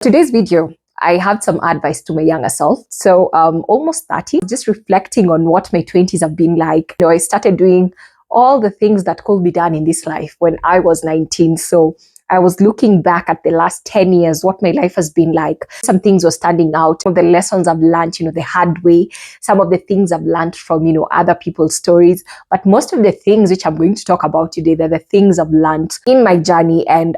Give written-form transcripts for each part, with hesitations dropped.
Today's video, I had some advice to my younger self. So almost 30, just reflecting on what my 20s have been like. I started doing all the things that could be done in this life when I was 19. So I was looking back at the last 10 years, what my life has been like. Some things were standing out. The lessons I've learned, the hard way. Some of the things I've learned from, other people's stories. But most of the things which I'm going to talk about today, they're the things I've learned in my journey, and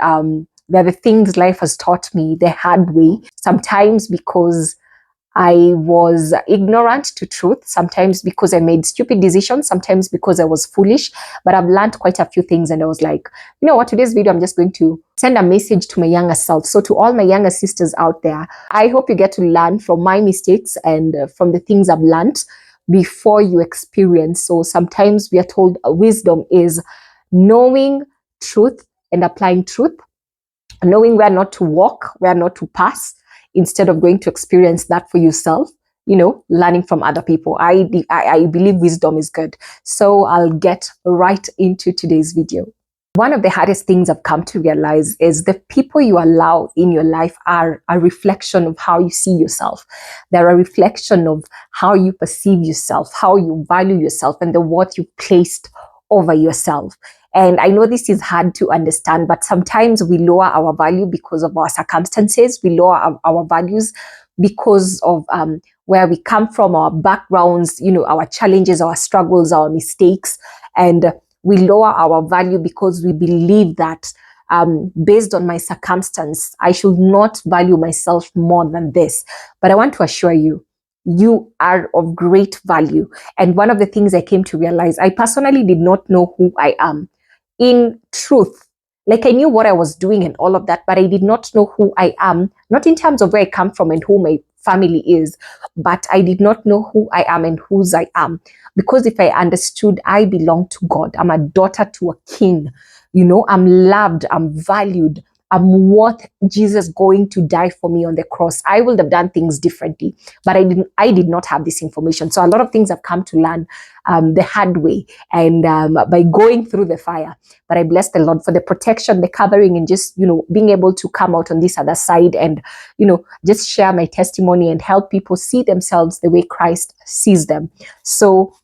they're the things life has taught me the hard way. Sometimes because I was ignorant to truth, sometimes because I made stupid decisions, sometimes because I was foolish, but I've learned quite a few things. And I was like, you know what, today's video, I'm just going to send a message to my younger self. So to all my younger sisters out there, I hope you get to learn from my mistakes and from the things I've learned before you experience. So sometimes we are told wisdom is knowing truth and applying truth, knowing where not to walk, where not to pass, instead of going to experience that for yourself, learning from other people. I believe wisdom is good. So I'll get right into today's video. One of the hardest things I've come to realize is the people you allow in your life are a reflection of how you see yourself. They're a reflection of how you perceive yourself, how you value yourself, and the worth you placed over yourself. And I know this is hard to understand, but sometimes we lower our value because of our circumstances. We lower our values because of where we come from, our backgrounds, our challenges, our struggles, our mistakes. And we lower our value because we believe that based on my circumstance, I should not value myself more than this. But I want to assure you, you are of great value. And one of the things I came to realize, I personally did not know who I am. In truth, like I knew what I was doing and all of that, but I did not know who I am, not in terms of where I come from and who my family is, but I did not know who I am and whose I am. Because if I understood I belong to God, I'm a daughter to a king, I'm loved, I'm valued, I'm worth Jesus going to die for me on the cross, I would have done things differently. But I did not have this information. So a lot of things I've come to learn the hard way and by going through the fire. But I bless the Lord for the protection, the covering, and just, being able to come out on this other side and, just share my testimony and help people see themselves the way Christ sees them. So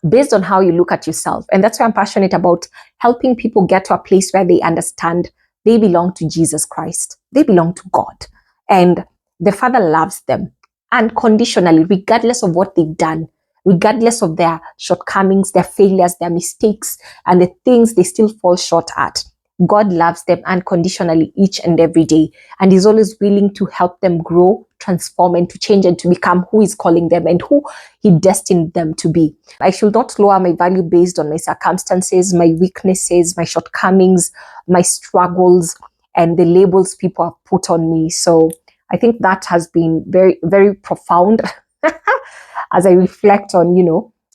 based on how you look at yourself, and that's why I'm passionate about helping people get to a place where they understand they belong to Jesus Christ. They belong to God. And the Father loves them unconditionally, regardless of what they've done, regardless of their shortcomings, their failures, their mistakes, and the things they still fall short at. God loves them unconditionally each and every day. And He's always willing to help them grow, transform, and to change and to become who He's calling them and who He destined them to be. I should not lower my value based on my circumstances, my weaknesses, my shortcomings, my struggles, and the labels people have put on me. So I think that has been very, very profound as I reflect on,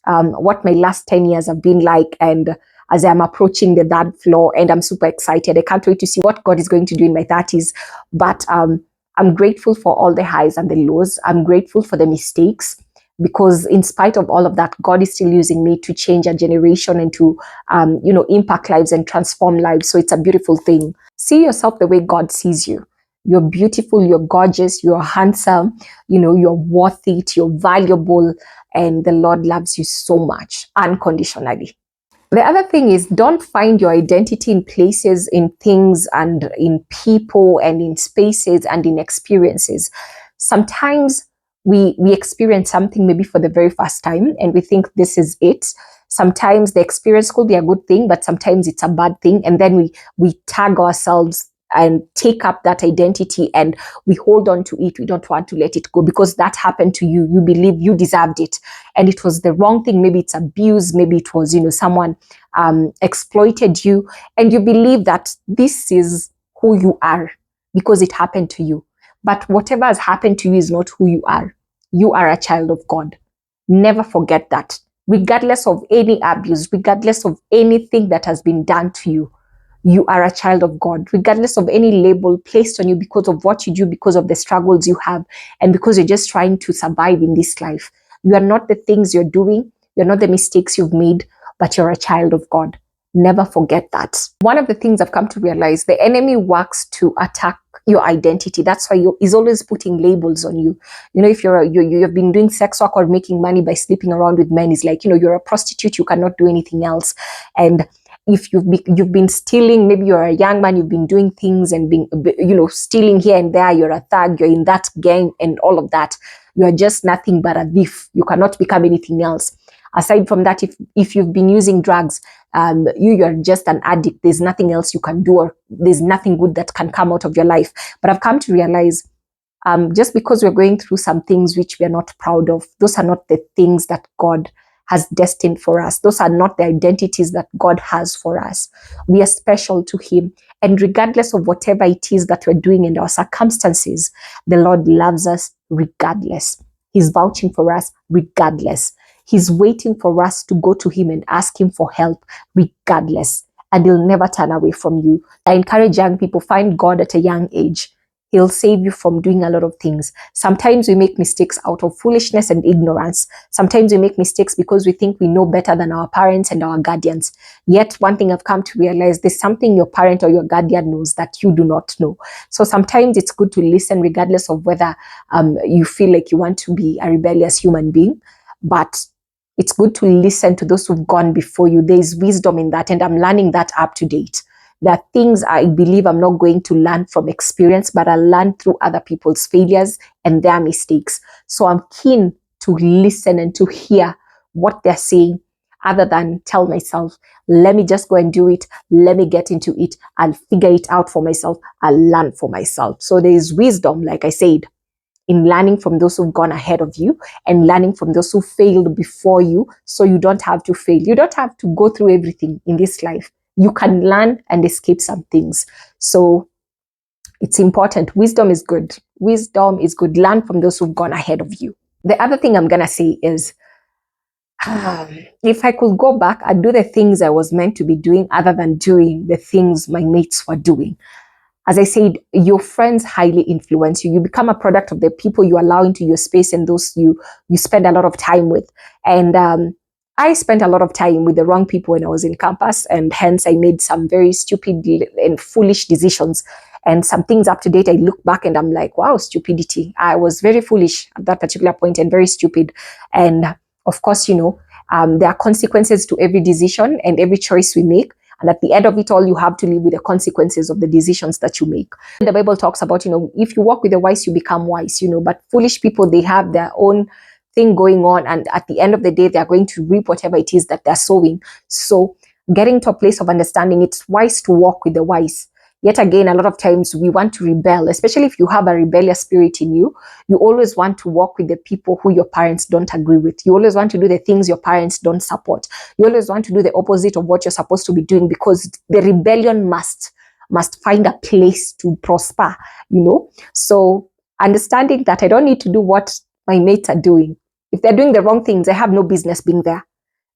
what my last 10 years have been like, and as I'm approaching the third floor, and I'm super excited. I can't wait to see what God is going to do in my 30s. But I'm grateful for all the highs and the lows. I'm grateful for the mistakes, because in spite of all of that, God is still using me to change a generation and to, impact lives and transform lives. So it's a beautiful thing. See yourself the way God sees you. You're beautiful, you're gorgeous, you're handsome, you're worth it, you're valuable, and the Lord loves you so much, unconditionally. The other thing is, don't find your identity in places, in things, and in people, and in spaces, and in experiences. Sometimes we experience something maybe for the very first time, and we think this is it. Sometimes the experience could be a good thing, but sometimes it's a bad thing. And then we tag ourselves and take up that identity and we hold on to it. We don't want to let it go because that happened to you. You believe you deserved it and it was the wrong thing. Maybe it's abuse. Maybe it was, someone exploited you, and you believe that this is who you are because it happened to you. But whatever has happened to you is not who you are. You are a child of God. Never forget that. Regardless of any abuse, regardless of anything that has been done to you, you are a child of God, regardless of any label placed on you because of what you do, because of the struggles you have, and because you're just trying to survive in this life. You are not the things you're doing. You're not the mistakes you've made, but you're a child of God. Never forget that. One of the things I've come to realize, the enemy works to attack your identity. That's why he's always putting labels on you. If you've been doing sex work or making money by sleeping around with men, it's like, you're a prostitute, you cannot do anything else. And if you've been stealing, maybe you're a young man, you've been doing things and being, stealing here and there, you're a thug, you're in that gang and all of that. You are just nothing but a thief. You cannot become anything else. Aside from that, if you've been using drugs, you're just an addict. There's nothing else you can do, or there's nothing good that can come out of your life. But I've come to realize, just because we're going through some things which we're not proud of, those are not the things that God has destined for us. Those are not the identities that God has for us. We are special to Him. And regardless of whatever it is that we're doing in our circumstances, the Lord loves us regardless. He's vouching for us regardless. He's waiting for us to go to Him and ask Him for help regardless. And He'll never turn away from you. I encourage young people, find God at a young age. He'll save you from doing a lot of things. Sometimes we make mistakes out of foolishness and ignorance. Sometimes we make mistakes because we think we know better than our parents and our guardians. Yet, one thing I've come to realize, there's something your parent or your guardian knows that you do not know. So sometimes it's good to listen regardless of whether you feel like you want to be a rebellious human being. But it's good to listen to those who've gone before you. There is wisdom in that, and I'm learning that up to date. There are things I believe I'm not going to learn from experience, but I learn through other people's failures and their mistakes. So I'm keen to listen and to hear what they're saying, other than tell myself, let me just go and do it. Let me get into it. I'll figure it out for myself. I'll learn for myself. So there is wisdom, like I said, in learning from those who've gone ahead of you and learning from those who failed before you, so you don't have to fail. You don't have to go through everything in this life. You can learn and escape some things. So it's important. Wisdom is good. Wisdom is good. Learn from those who've gone ahead of you. The other thing I'm going to say is, if I could go back, I'd do the things I was meant to be doing other than doing the things my mates were doing. As I said, your friends highly influence you. You become a product of the people you allow into your space and those you spend a lot of time with. And I spent a lot of time with the wrong people when I was in campus, and hence I made some very stupid and foolish decisions. And some things up to date, I look back and I'm like, wow, stupidity. I was very foolish at that particular point and very stupid. And of course, there are consequences to every decision and every choice we make. And at the end of it all, you have to live with the consequences of the decisions that you make. The Bible talks about, if you walk with the wise, you become wise, but foolish people, they have their own thing going on. And at the end of the day, they're going to reap whatever it is that they're sowing. So getting to a place of understanding, it's wise to walk with the wise. Yet again, a lot of times we want to rebel, especially if you have a rebellious spirit in you. You always want to walk with the people who your parents don't agree with. You always want to do the things your parents don't support. You always want to do the opposite of what you're supposed to be doing, because the rebellion must find a place to prosper, So understanding that I don't need to do what my mates are doing. If they're doing the wrong things, I have no business being there.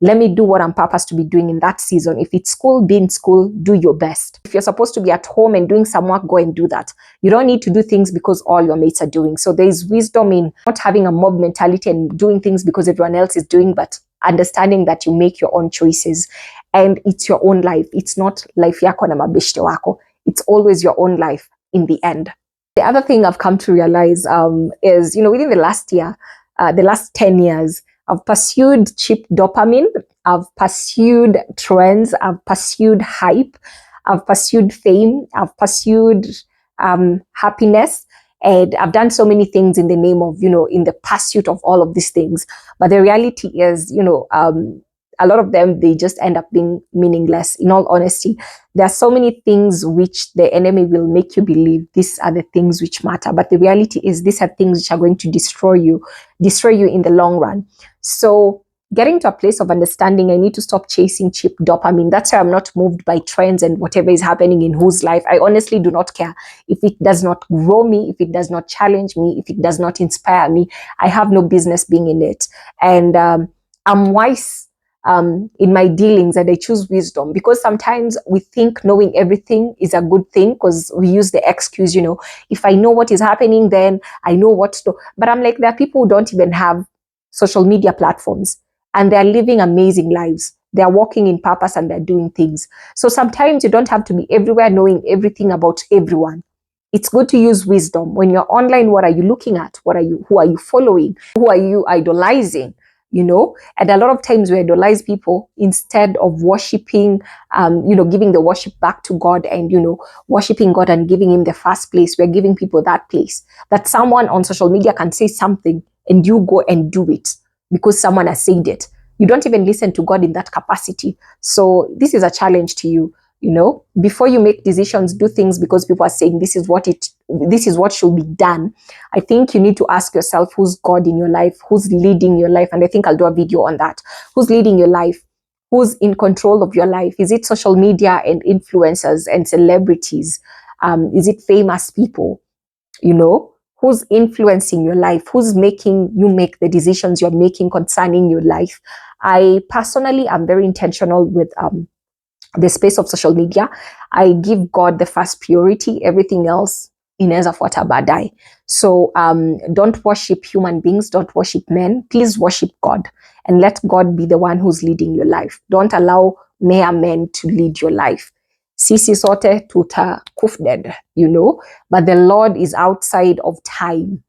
Let me do what I'm purposed to be doing in that season. If it's school, be in school, do your best. If you're supposed to be at home and doing some work, go and do that. You don't need to do things because all your mates are doing. So there is wisdom in not having a mob mentality and doing things because everyone else is doing, but understanding that you make your own choices and it's your own life. It's not life yako na mabeshte wako. It's always your own life in the end. The other thing I've come to realize is, within the last year, the last 10 years, I've pursued cheap dopamine. I've pursued trends. I've pursued hype. I've pursued fame. I've pursued happiness. And I've done so many things in the name of, in the pursuit of all of these things. But the reality is, a lot of them, they just end up being meaningless. In all honesty, there are so many things which the enemy will make you believe these are the things which matter. But the reality is these are things which are going to destroy you in the long run. So getting to a place of understanding, I need to stop chasing cheap dopamine. That's why I'm not moved by trends and whatever is happening in whose life. I honestly do not care. If it does not grow me, if it does not challenge me, if it does not inspire me, I have no business being in it. And I'm wise in my dealings, and I choose wisdom, because sometimes we think knowing everything is a good thing because we use the excuse, if I know what is happening, then I know what to do. But I'm like, there are people who don't even have social media platforms and they're living amazing lives. They're walking in purpose and they're doing things. So sometimes you don't have to be everywhere knowing everything about everyone. It's good to use wisdom. When you're online, what are you looking at? Who are you following? Who are you idolizing? And a lot of times we idolize people instead of worshiping, giving the worship back to God, and, worshiping God and giving him the first place. We're giving people that place, that someone on social media can say something and you go and do it because someone has said it. You don't even listen to God in that capacity. So this is a challenge to you. Before you make decisions, do things because people are saying this is what should be done. I think you need to ask yourself, who's God in your life? Who's leading your life? And I think I'll do a video on that. Who's leading your life? Who's in control of your life? Is it social media and influencers and celebrities? Is it famous people? Who's influencing your life? Who's making you make the decisions you're making concerning your life? I personally am very intentional with the space of social media. I give God the first priority. Everything else inaweza fuata baadaye. So don't worship human beings, don't worship men. Please worship God and let God be the one who's leading your life. Don't allow mere men to lead your life. Sisi sote tuta kufded, but the Lord is outside of time,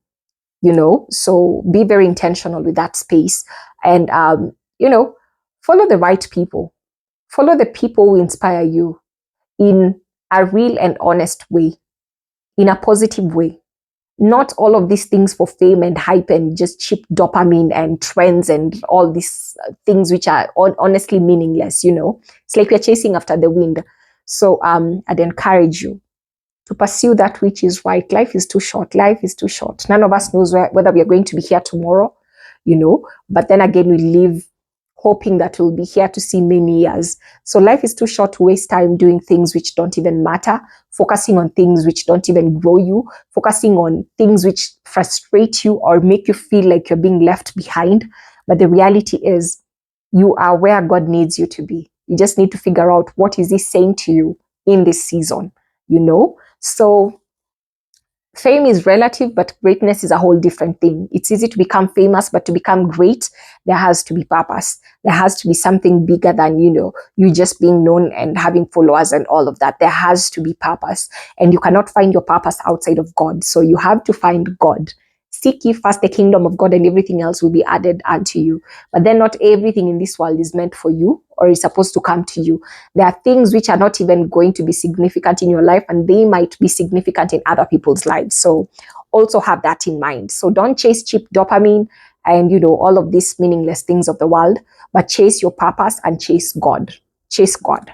so be very intentional with that space, and follow the right people. Follow the people who inspire you in a real and honest way, in a positive way. Not all of these things for fame and hype and just cheap dopamine and trends and all these things which are honestly meaningless, It's like we're chasing after the wind. So I'd encourage you to pursue that which is right. Life is too short. Life is too short. None of us knows whether we are going to be here tomorrow, but then again, we live hoping that we'll be here to see many years. So life is too short to waste time doing things which don't even matter, focusing on things which don't even grow you, focusing on things which frustrate you or make you feel like you're being left behind. But the reality is you are where God needs you to be. You just need to figure out what is he saying to you in this season, So fame is relative, but greatness is a whole different thing. It's easy to become famous, but to become great, there has to be purpose. There has to be something bigger than, you just being known and having followers and all of that. There has to be purpose, and you cannot find your purpose outside of God. So you have to find God. Seek ye first the kingdom of God, and everything else will be added unto you. But then not everything in this world is meant for you or is supposed to come to you. There are things which are not even going to be significant in your life, and they might be significant in other people's lives. So also have that in mind. So don't chase cheap dopamine and, all of these meaningless things of the world, but chase your purpose and chase God. Chase God.